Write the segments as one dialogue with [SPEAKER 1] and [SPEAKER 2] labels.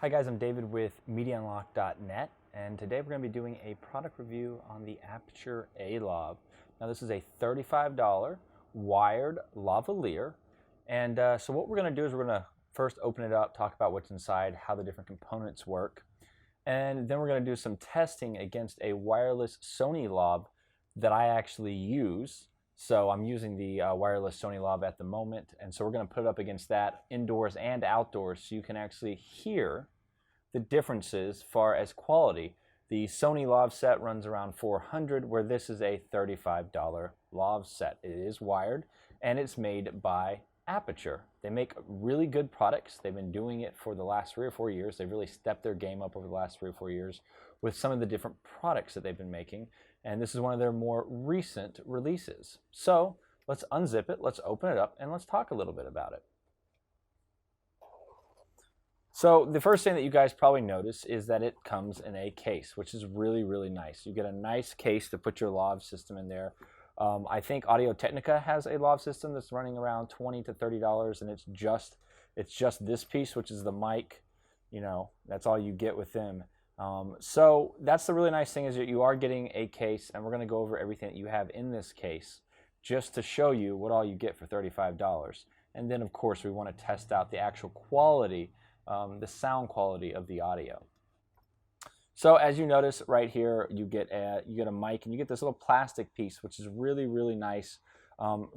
[SPEAKER 1] Hi guys, I'm David with MediaUnlock.net, and today we're going to be doing a product review on the Aputure A-Lav. Now this is a $35 wired lavalier, and so what we're going to do is we're going to first open it up, talk about what's inside, how the different components work, and then we're going to do some testing against a wireless Sony Lav that I actually use. So I'm using the wireless Sony Lav at the moment, and so we're going to put it up against that indoors and outdoors so you can actually hear the differences as far as quality. The Sony Lav set runs around $400, where this is a $35 Lav set. It is wired, and it's made by Aputure. They make really good products. They've been doing it for the last 3 or 4 years. They've really stepped their game up over the last 3 or 4 years with some of the different products that they've been making, and this is one of their more recent releases. So let's unzip it, let's open it up, and let's talk a little bit about it. So the first thing that you guys probably notice is that it comes in a case, which is really, really nice. You get a nice case to put your Lav system in there. I think Audio-Technica has a Lav system that's running around $20 to $30, and it's just this piece, which is the mic. You know, that's all you get with them. So that's the really nice thing, is that you are getting a case, and we're going to go over everything that you have in this case just to show you what all you get for $35. And then, of course, we want to test out the actual quality, the sound quality of the audio. So as you notice right here, you get a mic, and you get this little plastic piece, which is really, really nice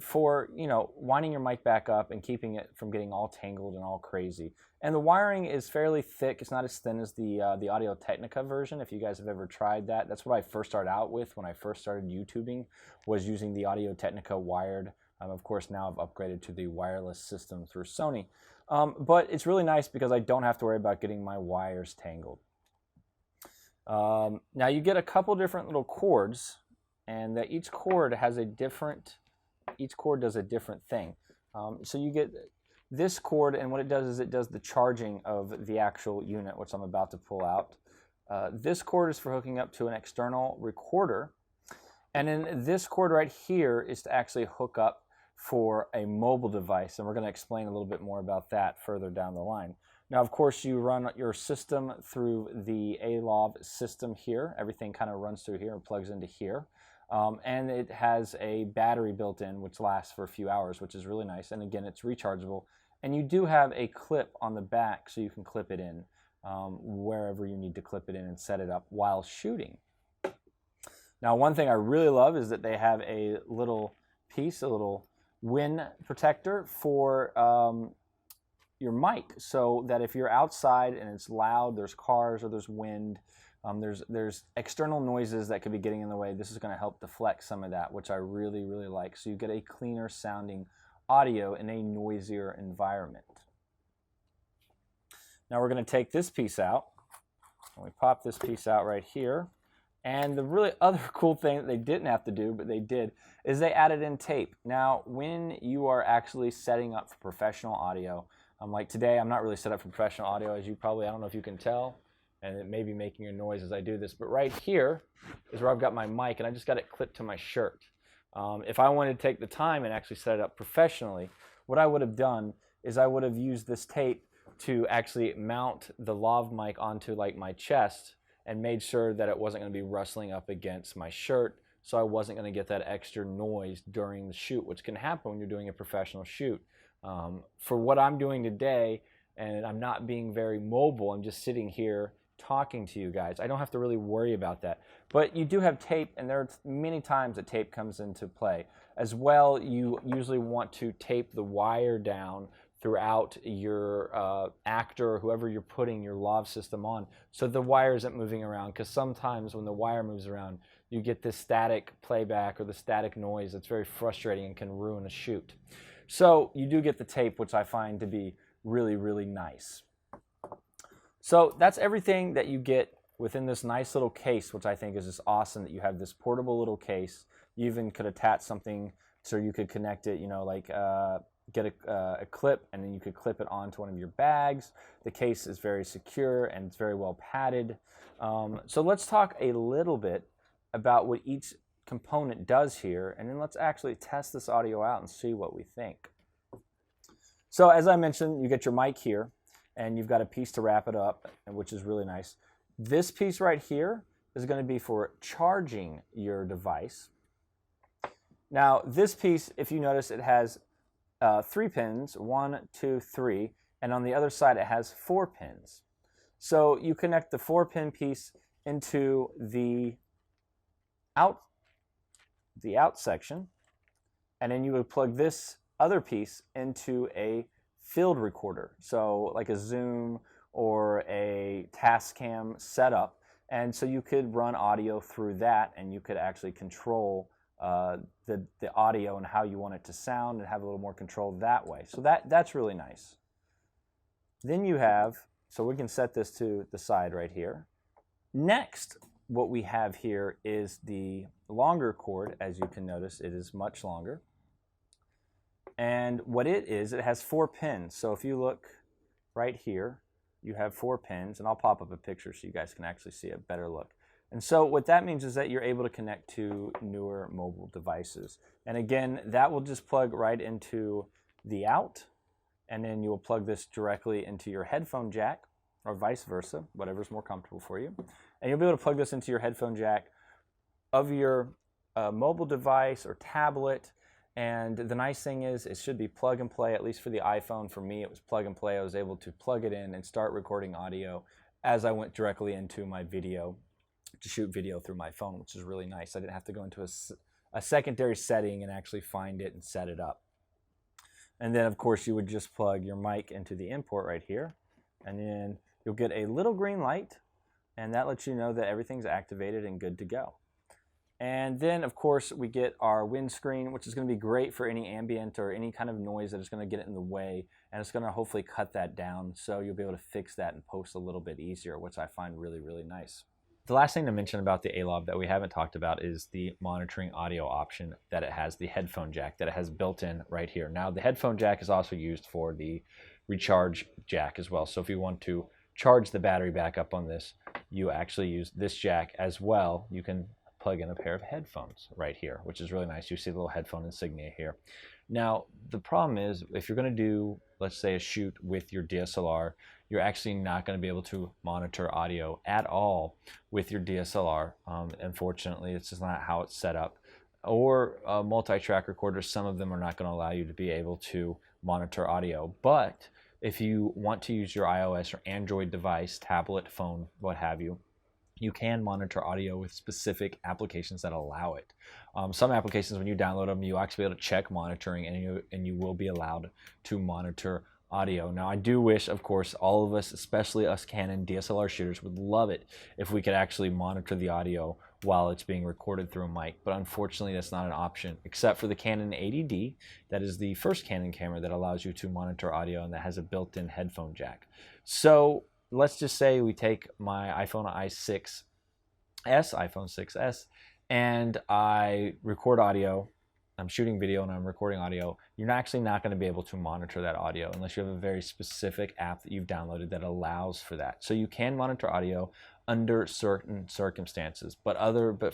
[SPEAKER 1] for, you know, winding your mic back up and keeping it from getting all tangled and all crazy. And the wiring is fairly thick. It's not as thin as the Audio-Technica version. If you guys have ever tried that, that's what I first started out with when I first started YouTubing, was using the Audio-Technica wired. Of course, now I've upgraded to the wireless system through Sony. But it's really nice because I don't have to worry about getting my wires tangled. Now you get a couple different little cords, and that each cord does a different thing. So you get this cord, and what it does is it does the charging of the actual unit, which I'm about to pull out. This cord is for hooking up to an external recorder, and then this cord right here is to actually hook up for a mobile device, and we're going to explain a little bit more about that further down the line. Now, of course, you run your system through the A-Lav system here. Everything kind of runs through here and plugs into here. And it has a battery built in, which lasts for a few hours, which is really nice. And again, it's rechargeable. And you do have a clip on the back, so you can clip it in wherever you need to clip it in and set it up while shooting. Now, one thing I really love is that they have a little piece, a little wind protector for your mic, so that if you're outside and it's loud, there's cars or there's wind, there's external noises that could be getting in the way. This is going to help deflect some of that, which I really, really like. So you get a cleaner sounding audio in a noisier environment. Now we're going to take this piece out, and we pop this piece out right here. And the really other cool thing that they didn't have to do, but they did, is they added in tape. Now, when you are actually setting up for professional audio, like today, I'm not really set up for professional audio, as you probably, I don't know if you can tell, and it may be making a noise as I do this, but right here is where I've got my mic, and I just got it clipped to my shirt. If I wanted to take the time and actually set it up professionally, what I would have done is I would have used this tape to actually mount the Lav mic onto like my chest, and made sure that it wasn't going to be rustling up against my shirt, so I wasn't going to get that extra noise during the shoot, which can happen when you're doing a professional shoot. For what I'm doing today, and I'm not being very mobile, I'm just sitting here talking to you guys, I don't have to really worry about that. But you do have tape, and there are many times that tape comes into play. As well, you usually want to tape the wire down throughout your actor or whoever you're putting your Lav system on, so the wire isn't moving around, because sometimes when the wire moves around, you get this static playback or the static noise that's very frustrating and can ruin a shoot. So you do get the tape, which I find to be really, really nice. So that's everything that you get within this nice little case, which I think is just awesome, that you have this portable little case. You even could attach something so you could connect it, you know, like get a clip, and then you could clip it onto one of your bags. The case is very secure, and it's very well padded. So let's talk a little bit about what each component does here, and then let's actually test this audio out and see what we think. So as I mentioned, you get your mic here, and you've got a piece to wrap it up, which is really nice. This piece right here is going to be for charging your device. Now, this piece, if you notice, it has 3 pins, 1, 2, 3, and on the other side it has 4 pins. So you connect the 4-pin piece into the out section, and then you would plug this other piece into a field recorder, so like a Zoom or a Tascam setup, and so you could run audio through that, and you could actually control the audio and how you want it to sound and have a little more control that way. So that's really nice. Then you have, so we can set this to the side right here. Next, what we have here is the longer cord. As you can notice, it is much longer. And what it is, it has 4 pins. So if you look right here, you have 4 pins, and I'll pop up a picture so you guys can actually see a better look. And so what that means is that you're able to connect to newer mobile devices. And again, that will just plug right into the out, and then you will plug this directly into your headphone jack, or vice versa, whatever's more comfortable for you. And you'll be able to plug this into your headphone jack of your mobile device or tablet. And the nice thing is it should be plug and play, at least for the iPhone. For me, it was plug and play. I was able to plug it in and start recording audio as I went directly into my video to shoot video through my phone, which is really nice. I didn't have to go into a secondary setting and actually find it and set it up. And then, of course, you would just plug your mic into the import right here, and then you'll get a little green light, and that lets you know that everything's activated and good to go. And then, of course, we get our windscreen, which is going to be great for any ambient or any kind of noise that is going to get in the way, and it's going to hopefully cut that down, so you'll be able to fix that and post a little bit easier, which I find really, really nice. The last thing to mention about the A-Lav that we haven't talked about is the monitoring audio option that it has, the headphone jack that it has built in right here. Now, the headphone jack is also used for the recharge jack as well. So if you want to charge the battery back up on this, you actually use this jack as well. You can plug in a pair of headphones right here, which is really nice. You see the little headphone insignia here. Now, the problem is if you're going to do, let's say, a shoot with your DSLR, you're actually not going to be able to monitor audio at all with your DSLR. Unfortunately, it's just not how it's set up. Or multi-track recorders, some of them are not going to allow you to be able to monitor audio. But if you want to use your iOS or Android device, tablet, phone, what have you, you can monitor audio with specific applications that allow it. Some applications, when you download them, you actually be able to check monitoring, and you will be allowed to monitor audio. Now, I do wish, of course, all of us, especially us Canon DSLR shooters, would love it if we could actually monitor the audio while it's being recorded through a mic, but unfortunately that's not an option, except for the Canon 80D. That is the first Canon camera that allows you to monitor audio, and that has a built-in headphone jack. So let's just say we take my iPhone 6s, and I record audio. I'm shooting video and I'm recording audio. You're actually not going to be able to monitor that audio unless you have a very specific app that you've downloaded that allows for that. So you can monitor audio under certain circumstances, but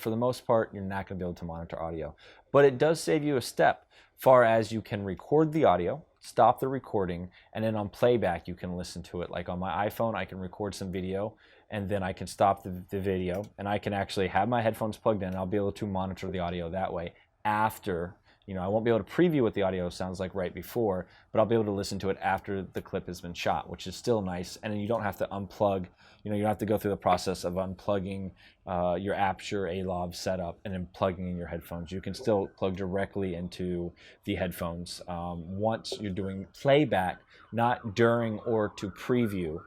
[SPEAKER 1] for the most part, you're not going to be able to monitor audio. But it does save you a step, far as you can record the audio, stop the recording, and then on playback you can listen to it. Like on my iPhone, I can record some video, and then I can stop the video, and I can actually have my headphones plugged in, and I'll be able to monitor the audio that way. After, I won't be able to preview what the audio sounds like right before, but I'll be able to listen to it after the clip has been shot, which is still nice. And then you don't have to unplug, you don't have to go through the process of unplugging your Aputure A-Lav setup and then plugging in your headphones. You can still plug directly into the headphones once you're doing playback, not during or to preview.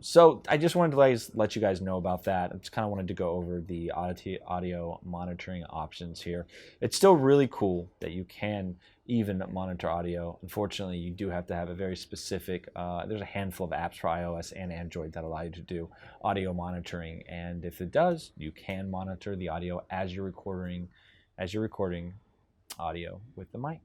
[SPEAKER 1] So I just wanted to let you guys know about that. I just kind of wanted to go over the audio monitoring options here. It's still really cool that you can even monitor audio. Unfortunately, you do have to have a very specific, there's a handful of apps for iOS and Android that allow you to do audio monitoring. And if it does, you can monitor the audio as you're recording audio with the mic.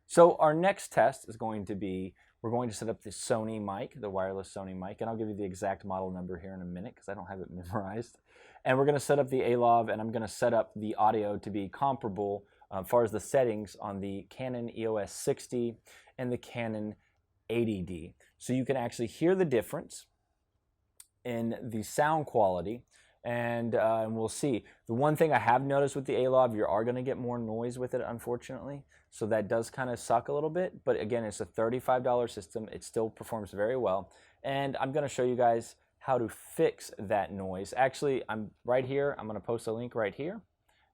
[SPEAKER 1] So our next test is going to be, we're going to set up the Sony mic, the wireless Sony mic, and I'll give you the exact model number here in a minute because I don't have it memorized. And we're going to set up the A-Lav, and I'm going to set up the audio to be comparable as far as the settings on the Canon EOS 60 and the Canon 80D. so you can actually hear the difference in the sound quality. And we'll see. The one thing I have noticed with the A-Lav, you are going to get more noise with it, unfortunately. So that does kind of suck a little bit. But again, it's a $35 system. It still performs very well. And I'm going to show you guys how to fix that noise. Actually, I'm right here. I'm going to post a link right here.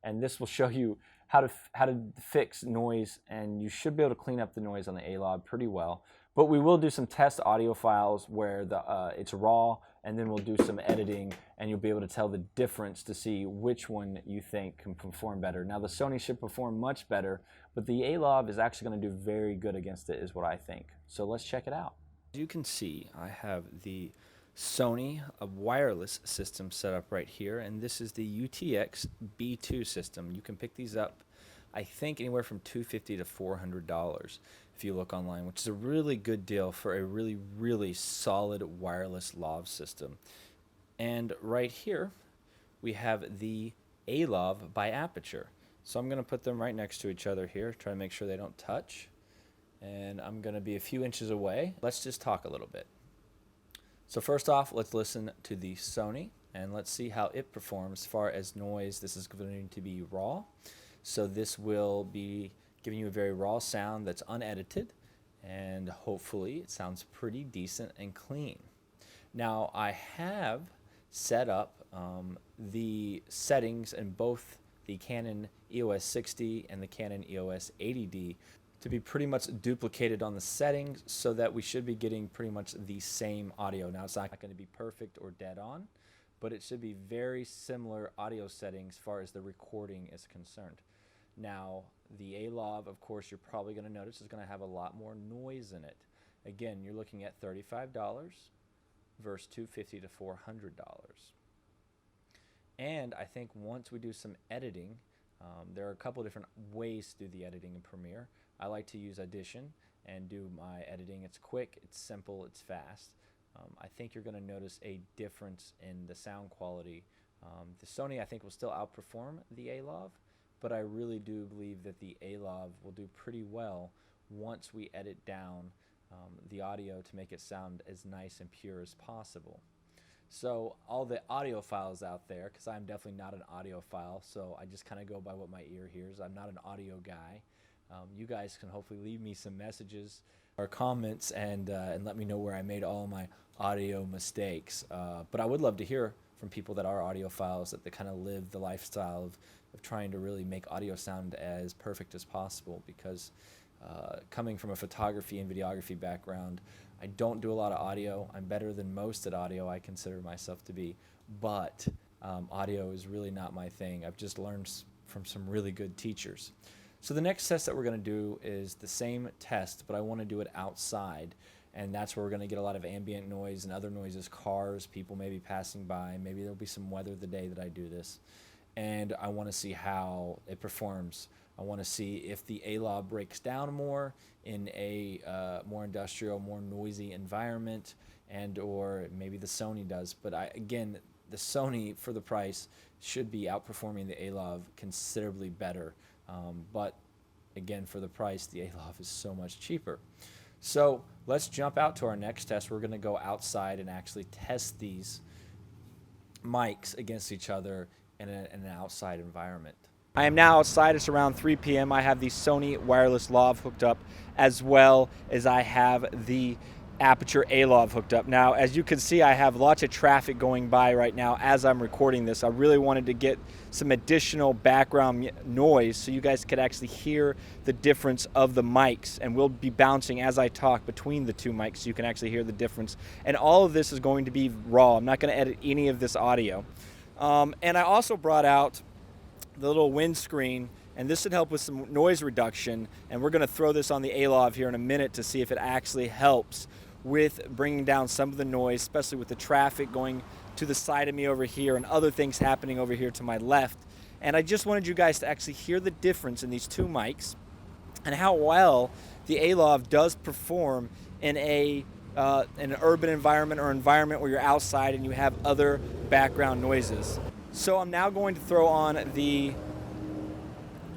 [SPEAKER 1] And this will show you how to fix noise. And you should be able to clean up the noise on the A-Lav pretty well. But we will do some test audio files where it's raw, and then we'll do some editing, and you'll be able to tell the difference to see which one you think can perform better. Now, the Sony should perform much better, but the A-Lav is actually going to do very good against it, is what I think. So let's check it out. As you can see, I have the Sony wireless system set up right here, and this is the UTX B2 system. You can pick these up, I think, anywhere from $250 to $400 if you look online, which is a really good deal for a really, really solid wireless lav system. And right here, we have the A-Lav by Aputure. So I'm going to put them right next to each other here, try to make sure they don't touch. And I'm going to be a few inches away. Let's just talk a little bit. So first off, let's listen to the Sony, and let's see how it performs as far as noise. This is going to be raw. So this will be giving you a very raw sound that's unedited, and hopefully it sounds pretty decent and clean. Now, I have set up the settings in both the Canon EOS 60 and the Canon EOS 80D to be pretty much duplicated on the settings, so that we should be getting pretty much the same audio. Now, it's not going to be perfect or dead on, but it should be very similar audio settings as far as the recording is concerned. Now, the A-Lav, of course, you're probably going to notice is going to have a lot more noise in it. Again, you're looking at $35 versus $250 to $400. And I think once we do some editing, there are a couple different ways to do the editing in Premiere. I like to use Audition and do my editing. It's quick, it's simple, it's fast. I think you're going to notice a difference in the sound quality. The Sony, I think, will still outperform the A-Lav, but I really do believe that the A-Lav will do pretty well once we edit down the audio to make it sound as nice and pure as possible. So all the audio files out there, because I'm definitely not an audiophile, so I just kind of go by what my ear hears. I'm not an audio guy. You guys can hopefully leave me some messages or comments and let me know where I made all my audio mistakes. But I would love to hear from people that are audiophiles, that they kind of live the lifestyle of trying to really make audio sound as perfect as possible, because coming from a photography and videography background, I don't do a lot of audio. I'm better than most at audio, I consider myself to be, but audio is really not my thing. I've just learned from some really good teachers. So the next test that we're going to do is the same test, but I want to do it outside, and that's where we're going to get a lot of ambient noise and other noises, cars, people maybe passing by, maybe there'll be some weather the day that I do this, and I want to see how it performs. I want to see if the A-Lav breaks down more in a more industrial, more noisy environment, and or maybe the Sony does. But again, the Sony, for the price, should be outperforming the A-Lav considerably better. But again, for the price, the A-Lav is so much cheaper. So let's jump out to our next test. We're going to go outside and actually test these mics against each other in an outside environment. I am now outside. It's around 3 p.m. I have the Sony wireless lav hooked up, as well as I have the Aputure A-Lav hooked up. Now, as you can see, I have lots of traffic going by right now as I'm recording this. I really wanted to get some additional background noise so you guys could actually hear the difference of the mics, and we'll be bouncing as I talk between the two mics so you can actually hear the difference. And all of this is going to be raw. I'm not going to edit any of this audio. And I also brought out the little windscreen, and this should help with some noise reduction, and we're going to throw this on the A-Lav here in a minute to see if it actually helps with bringing down some of the noise, especially with the traffic going to the side of me over here and other things happening over here to my left. And I just wanted you guys to actually hear the difference in these two mics and how well the A-Lav does perform in an urban environment or environment where you're outside and you have other background noises. So I'm now going to throw on the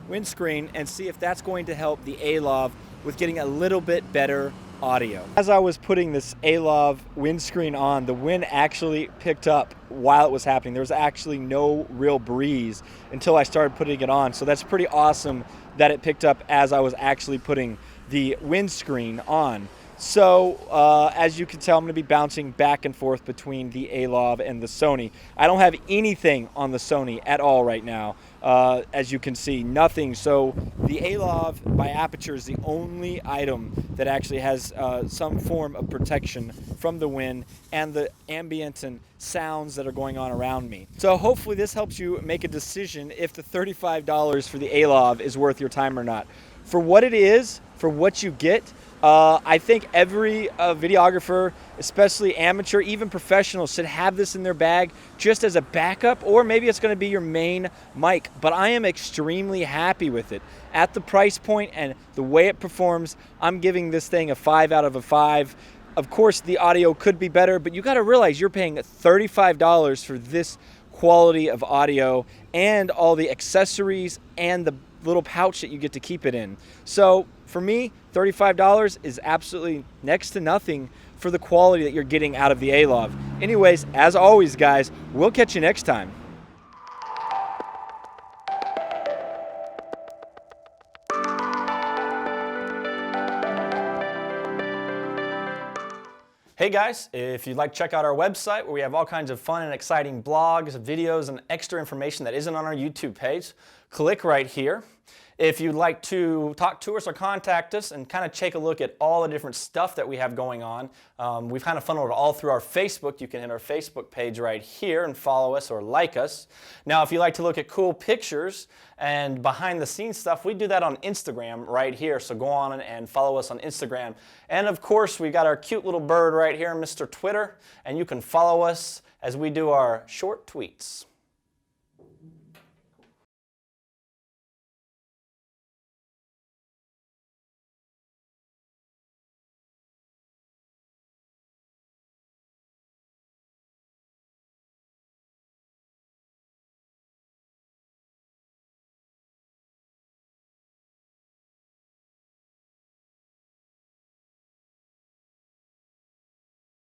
[SPEAKER 1] windscreen and see if that's going to help the A-Lav with getting a little bit better
[SPEAKER 2] audio. As I was putting this A-Lav windscreen on, the wind actually picked up while it was happening. There was actually no real breeze until I started putting it on. So that's pretty awesome that it picked up as I was actually putting the windscreen on. So as you can tell, I'm going to be bouncing back and forth between the A-Lav and the Sony. I don't have anything on the Sony at all right now. As you can see, nothing. So the A-Lav by Aputure is the only item that actually has some form of protection from the wind and the ambient and sounds that are going on around me. So hopefully this helps you make a decision if the $35 for the A-Lav is worth your time or not. For what it is, for what you get, I think every videographer, especially amateur, even professionals, should have this in their bag just as a backup, or maybe it's going to be your main mic. But I am extremely happy with it. At the price point and the way it performs, I'm giving this thing a 5 out of 5. Of course, the audio could be better, but you got to realize you're paying $35 for this quality of audio and all the accessories and the little pouch that you get to keep it in. So for me, $35 is absolutely next to nothing for the quality that you're getting out of the A-Lav. Anyways, as always, guys, we'll catch you next time.
[SPEAKER 1] Hey guys, if you'd like to check out our website where we have all kinds of fun and exciting blogs, videos, and extra information that isn't on our YouTube page, click right here. If you'd like to talk to us or contact us and kind of take a look at all the different stuff that we have going on, we've kind of funneled it all through our Facebook. You can hit our Facebook page right here and follow us or like us. Now, if you like to look at cool pictures and behind the scenes stuff, we do that on Instagram right here. So go on and follow us on Instagram. And of course, we got our cute little bird right here, Mr. Twitter, and you can follow us as we do our short tweets.